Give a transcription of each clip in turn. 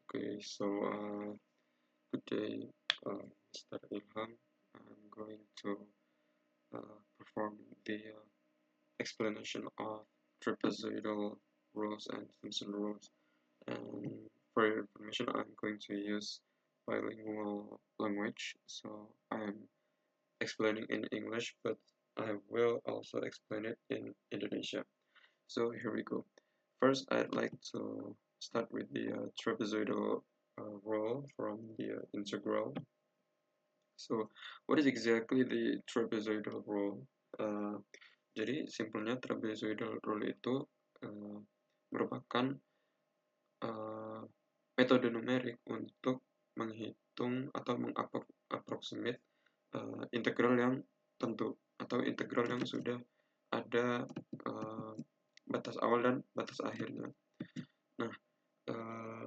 Okay, so good day, Mr. Ilham. I'm going to perform the explanation of trapezoidal rules and Simpson rules. And for your information, I'm going to use bilingual language. So I'm explaining in English, but I will also explain it in Indonesia. So here we go. First, I'd like to start with the trapezoidal rule from the integral. So, what is exactly the trapezoidal rule? Uh, jadi simpelnya trapezoidal rule itu merupakan uh, metode numerik untuk menghitung atau mengaproksimate integral yang tentu atau integral yang sudah ada batas awal dan batas akhirnya. Nah, uh,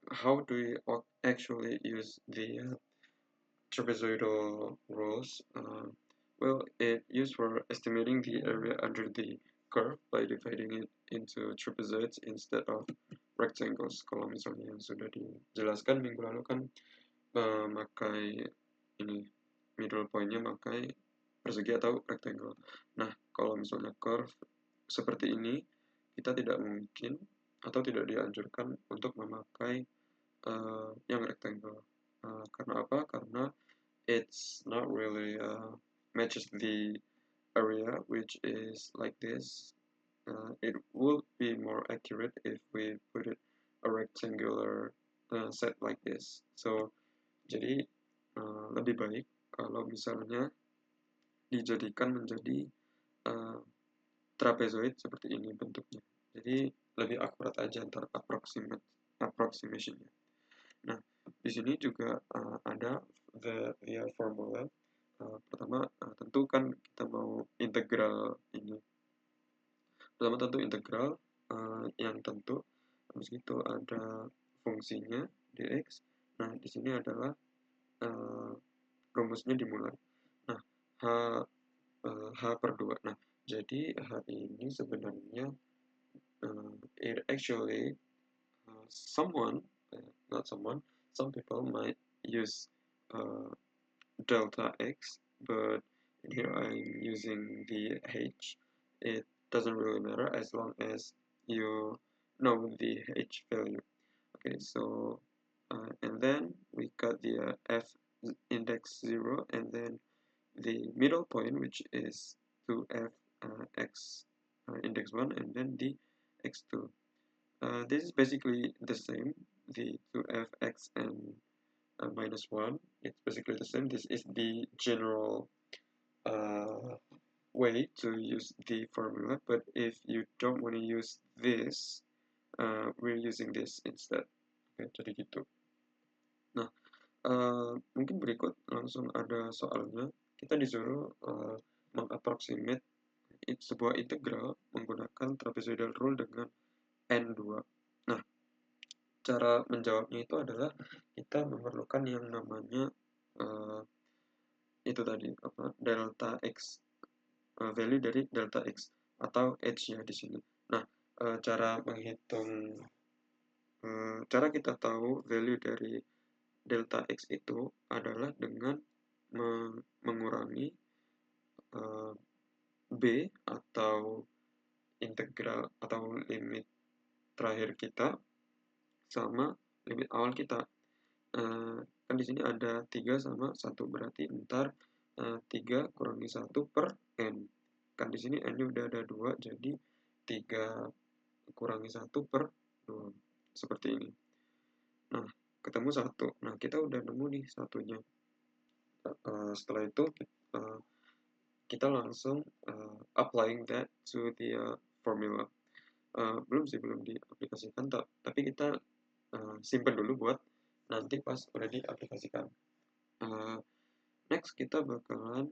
how do we actually use the trapezoidal rules? Well, it used for estimating the area under the curve by dividing it into trapezoids instead of rectangles. Kalau misalnya yang sudah dijelaskan minggu lalu kan memakai ini middle point-nya pakai persegi atau rectangle. Nah, kalau misalnya curve seperti ini, kita tidak mungkin atau tidak dianjurkan untuk memakai yang rectangle. Karena apa? Karena it's not really matches the area which is like this. It would be more accurate if we put it a rectangular set like this. So jadi lebih baik kalau misalnya dijadikan menjadi trapezoid seperti ini bentuknya. Jadi lebih akurat aja antara approximationnya. Nah, di sini juga ada the formula. Pertama, tentu kan kita mau integral ini. Pertama tentu integral yang tentu. Habis itu ada fungsinya dx. Nah, di sini adalah rumusnya dimulai. Nah, H per 2. Nah, jadi H ini sebenarnya it actually some people might use delta x, but here I'm using the h. It doesn't really matter as long as you know the h value. Okay, so and then we got the f index 0, and then the middle point, which is 2f x index 1, and then the x2. This is basically the same, the 2fx and minus 1. It's basically the same. This is the general way to use the formula, but if you don't want to use this, we're using this instead. Oke, jadi gitu. Nah, mungkin berikut langsung ada soalnya. Kita disuruh mengaproksimate sebuah integral menggunakan trapezoidal rule dengan n2. Nah, cara menjawabnya itu adalah kita memerlukan yang namanya itu tadi apa delta x, value dari delta x atau h-nya di sini. Nah, cara menghitung cara kita tahu value dari delta x itu adalah dengan mengurangi b atau integral atau limit terakhir kita sama limit awal kita. Kan di sini ada 3 sama 1, berarti ntar 3 kurangi 1 per n. Kan di sini n-nya udah ada 2, jadi 3 kurangi 1 per 2. Seperti ini. Nah, ketemu 1. Nah, kita udah nemu nih satunya. Setelah itu kita langsung applying that to the formula. Belum diaplikasikan, tapi kita simpan dulu buat nanti pas udah diaplikasikan. Next kita bakalan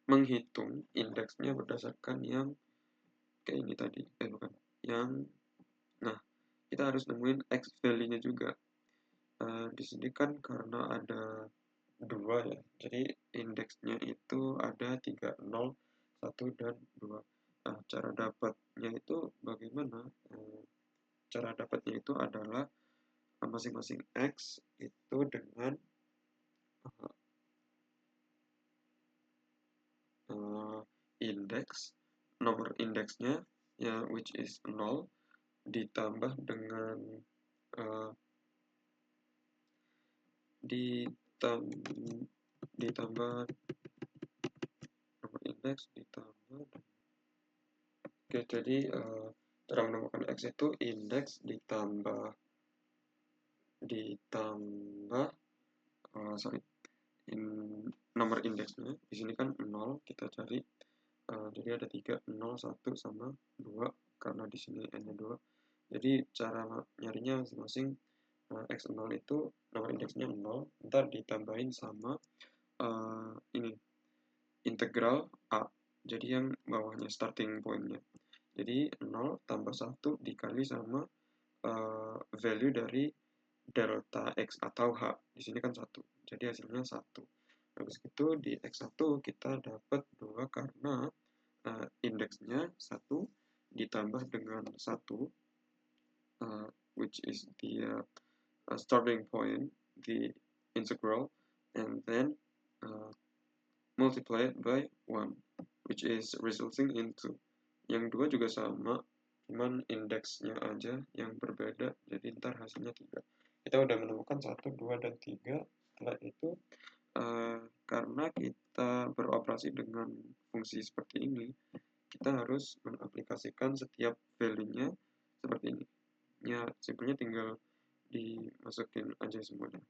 menghitung indeksnya berdasarkan yang kayak ini tadi, bukan yang. Nah, kita harus nemuin x value-nya juga. Di sini kan karena ada 2 ya, jadi indeksnya itu ada 3, 0, 1, dan 2. Nah, cara dapatnya itu bagaimana? cara dapatnya itu adalah masing-masing X itu dengan indeks, nomor indeksnya ya which is 0 ditambah dengan ditambah nomor indeks ditambah. Oke, jadi cara menemukan X itu indeks ditambah nomor indeksnya. Di sini kan 0, kita cari jadi ada 3, 0, 1 sama 2 karena di sini n-nya 2. Jadi cara nyarinya masing-masing x0 itu nomor indeksnya 0, ntar ditambahin sama ini integral a. Jadi yang bawahnya starting point-nya. Jadi 0 tambah 1 dikali sama value dari delta x atau h. Di sini kan 1. Jadi hasilnya 1. Habis itu di x1 kita dapat 2 karena indeksnya 1 ditambah dengan 1 which is the starting point, the integral, and then multiplied by 1 which is resulting into. Yang dua juga sama, cuman indeksnya aja yang berbeda, jadi ntar hasilnya 3. Kita udah menemukan 1, 2, dan 3. Setelah itu karena kita beroperasi dengan fungsi seperti ini, kita harus mengaplikasikan setiap value-nya seperti ini. Ya, simpelnya tinggal dimasukin aja semuanya.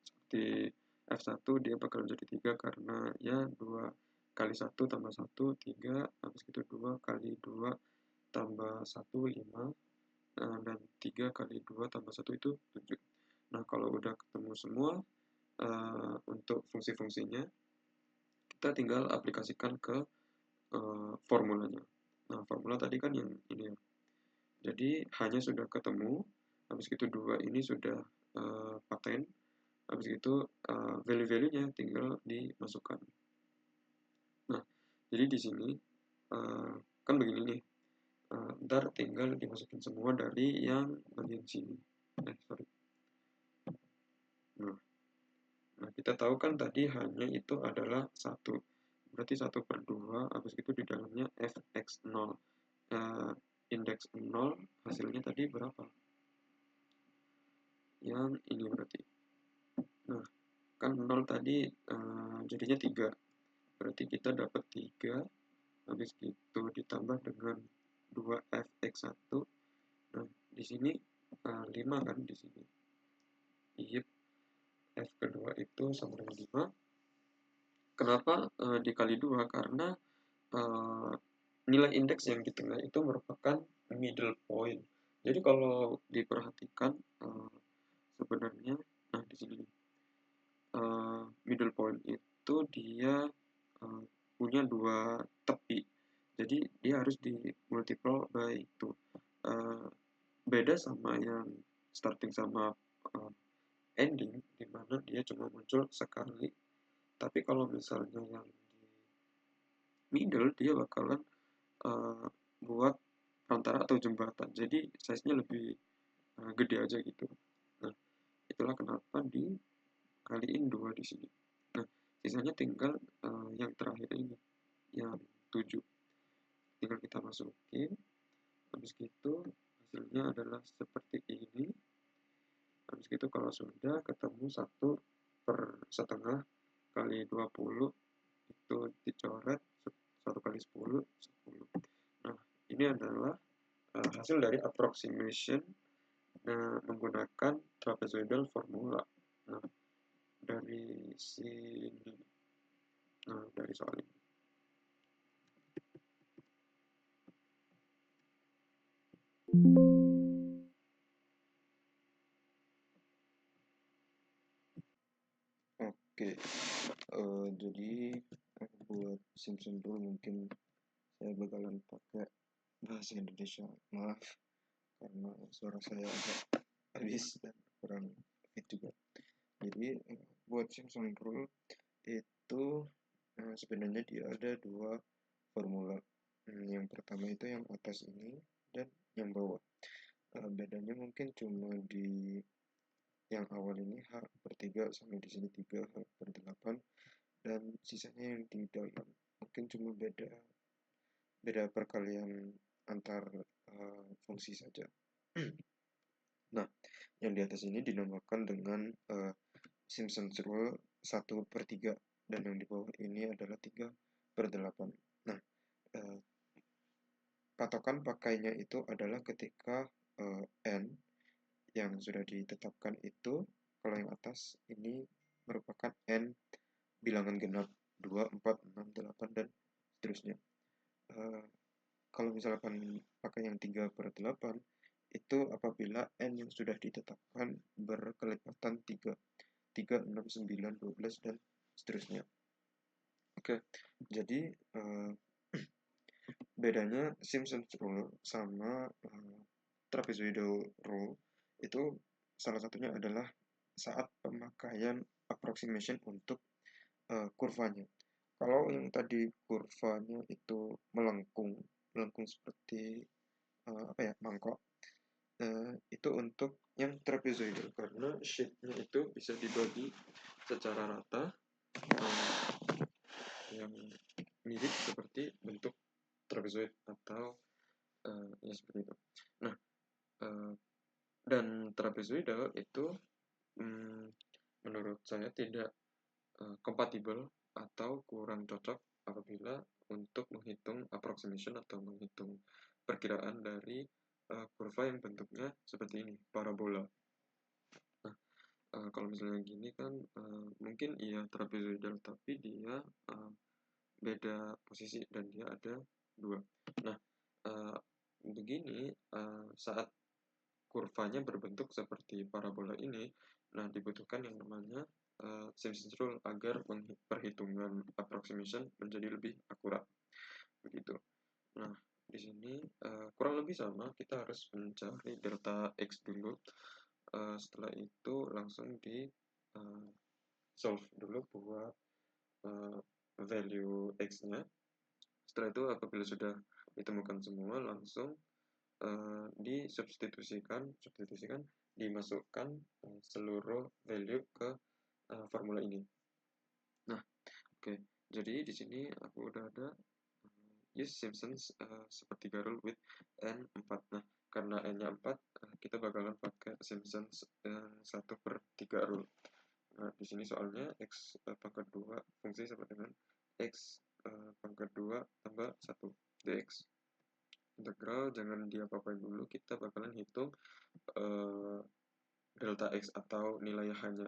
Seperti F1 dia bakal jadi 3 karena ya 2 kali 1 tambah 1, 3, habis itu 2 kali 2 tambah 1, 5, dan 3 kali 2 tambah 1 itu 7. Nah, kalau udah ketemu semua untuk fungsi-fungsinya, kita tinggal aplikasikan ke formulanya. Nah, formula tadi kan yang ini ya. Jadi hanya sudah ketemu, habis itu 2 ini sudah paten, habis itu value-value-nya tinggal dimasukkan. Nah, jadi di sini kan begini nih, ntar tinggal dimasukin semua dari yang bagian sini. Sorry. Nah, kita tahu kan tadi hanya itu adalah 1. Berarti 1/2, habis itu di dalamnya fx0. Indeks 0 hasilnya tadi berapa? Yang ini berarti. Nah, kan 0 tadi jadinya 3. Berarti kita dapat 3, habis itu ditambah dengan 2fx1. Nah, di sini 5 kan di sini. Iya, f kedua itu sama dengan 5. Kenapa dikali 2? Karena nilai indeks yang di tengah itu merupakan middle point. Jadi kalau diperhatikan sebenarnya, nah di sini middle point itu dia punya 2 tepi. Jadi dia harus di multiple by 2. Beda sama yang starting sama ending, dimana dia cuma muncul sekali. Tapi kalau misalnya yang di middle, dia bakalan buat perantara atau jembatan. Jadi size-nya lebih gede aja gitu. Nah, itulah kenapa dikaliin 2 di sini. Nah, sisanya tinggal yang terakhir ini, yang 7. Tinggal kita masukin. Habis itu hasilnya adalah seperti ini. Habis itu kalau sudah ketemu 1/1 kali 20 itu dicoret 1 kali 10, 10. Nah, ini adalah hasil dari approximation menggunakan trapezoidal formula. Nah, dari sini, nah dari soal ini. Oke, jadi buat Simpson dulu mungkin saya bakalan pakai bahasa Indonesia. Maaf karena suara saya agak habis dan kurang fit juga. Jadi buat Simpson rule itu sebenarnya dia ada 2 formula. Yang pertama itu yang atas ini dan yang bawah. bedanya mungkin cuma di yang awal ini H/3 sampai di sini 3/8, dan sisanya yang di dalam mungkin cuma beda perkalian antar fungsi saja. Nah, yang di atas ini dinamakan dengan Simpson's Rule 1/3, dan yang di bawah ini adalah 3/8. Nah, patokan pakainya itu adalah ketika n yang sudah ditetapkan itu, kalau yang atas ini merupakan n bilangan genap 2, 4, 6, 8, dan seterusnya. Kalau misalkan pakai yang 3/8, itu apabila n yang sudah ditetapkan berkelipatan 3, 3, 6, 9, 12, dan seterusnya. Oke, jadi bedanya Simpson's Rule sama trapezoidal rule itu salah satunya adalah saat pemakaian approximation untuk kurvanya. Kalau yang tadi kurvanya itu melengkung seperti mangkok, itu untuk yang trapezoidal, karena shape-nya itu bisa dibagi secara rata, yang mirip seperti bentuk trapezoid atau ya seperti itu. Nah, dan trapezoidal itu menurut saya tidak kompatibel atau kurang cocok apabila untuk menghitung approximation atau menghitung perkiraan dari kurva yang bentuknya seperti ini, parabola. Nah, kalau misalnya gini kan mungkin iya trapezoidal, tapi dia beda posisi dan dia ada dua. Nah, begini saat kurvanya berbentuk seperti parabola ini, nah dibutuhkan yang namanya Simpson's Rule agar perhitungan approximation menjadi lebih akurat, begitu. Nah, di sini kurang lebih sama, kita harus mencari delta x dulu. Setelah itu langsung di solve dulu buat value x-nya. Setelah itu apabila sudah ditemukan semua, langsung disubstitusikan, dimasukkan seluruh value ke formula ini. Nah, oke. Jadi di sini aku udah ada use Simpsons sepertiga rule with n 4. Nah, karena n-nya 4, kita bakalan pakai Simpsons 1/3 rule. Nah, di sini soalnya x pangkat 2 fungsi sama dengan x pangkat 2 tambah 1 dx. Integral jangan diapa-apain dulu, kita bakalan hitung delta x atau nilai h-nya.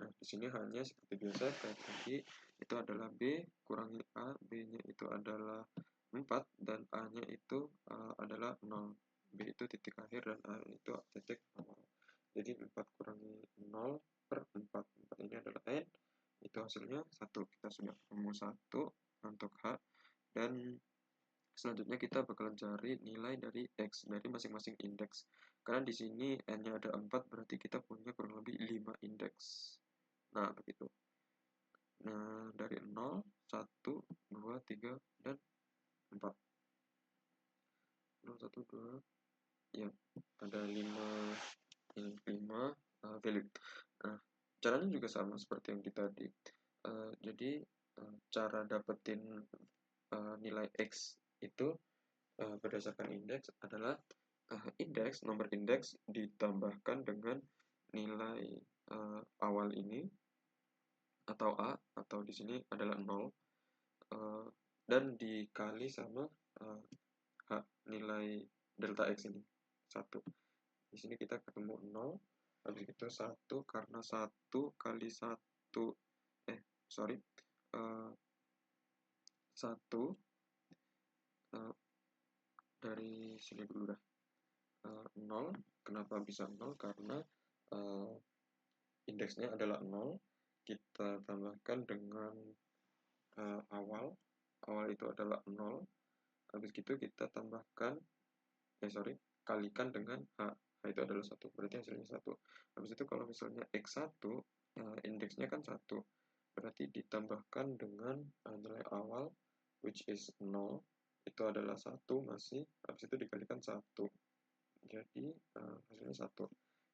Nah, di sini h-nya seperti biasa kayak tadi, itu adalah b kurangi a, b-nya itu adalah 4, dan a-nya itu adalah 0. B itu titik akhir dan a itu titik awal. Jadi 4 kurangi 0/4. 4 ini adalah n, itu hasilnya 1. Kita sudah ketemu 1 untuk h, dan selanjutnya kita bakalan cari nilai dari x dari masing-masing indeks. Karena di sini n-nya ada 4, berarti kita punya kurang lebih 5 indeks. Nah, begitu. Nah, dari 0, 1, 2, 3, dan 4. 0, 1, 2, ya, ada 5 value. Nah, caranya juga sama seperti yang kita tadi. Jadi, cara dapetin nilai x itu berdasarkan indeks adalah nomor indeks ditambahkan dengan nilai awal ini atau a, atau di sini adalah 0, dan dikali sama h, nilai delta x ini 1. Di sini kita ketemu 0, habis itu 1, karena 1 kali 1 1 dari sini dulu dah. 0, kenapa bisa 0? Karena indeksnya adalah 0, kita tambahkan dengan awal itu adalah 0, habis itu kita tambahkan kalikan dengan h itu adalah 1, berarti hasilnya 1. Habis itu kalau misalnya x1 indeksnya kan 1, berarti ditambahkan dengan nilai awal which is 0, itu adalah 1 masih, habis itu dikalikan 1, jadi hasilnya 1.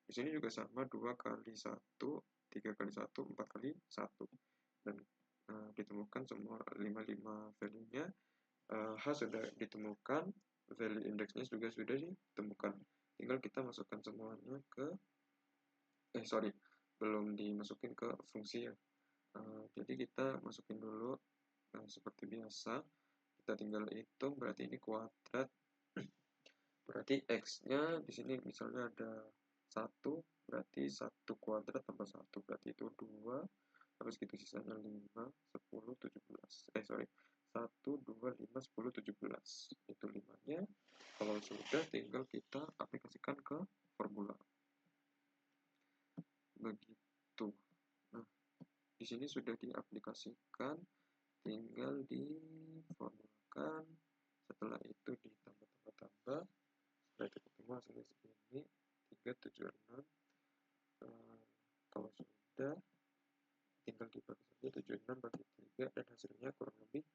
Di sini juga sama, 2 kali 1, 3 kali 1, 4 kali 1. Dan ditemukan semua 55 value-nya. H sudah ditemukan, value index-nya juga sudah ditemukan. Tinggal kita masukkan semuanya ke, sorry, belum dimasukin ke fungsi ya. Jadi kita masukin dulu, seperti biasa. Kita tinggal hitung, berarti ini kuadrat. Berarti X-nya di sini misalnya ada 1, berarti 1 kuadrat tambah 1, berarti itu 2, habis gitu sisanya 5, 10, 17. Sorry, 1, 2, 5, 10, 17. Itu 5-nya. Kalau sudah, tinggal kita aplikasikan ke formula. Begitu. Nah, di sini sudah diaplikasikan, tinggal diformulakan. Setelah itu ditambah-tambah-tambah. Setelah itu ketemu hasilnya segini, 376. Kalau sudah, tinggal dibagi saja 76 bagi 3 dan hasilnya kurang lebih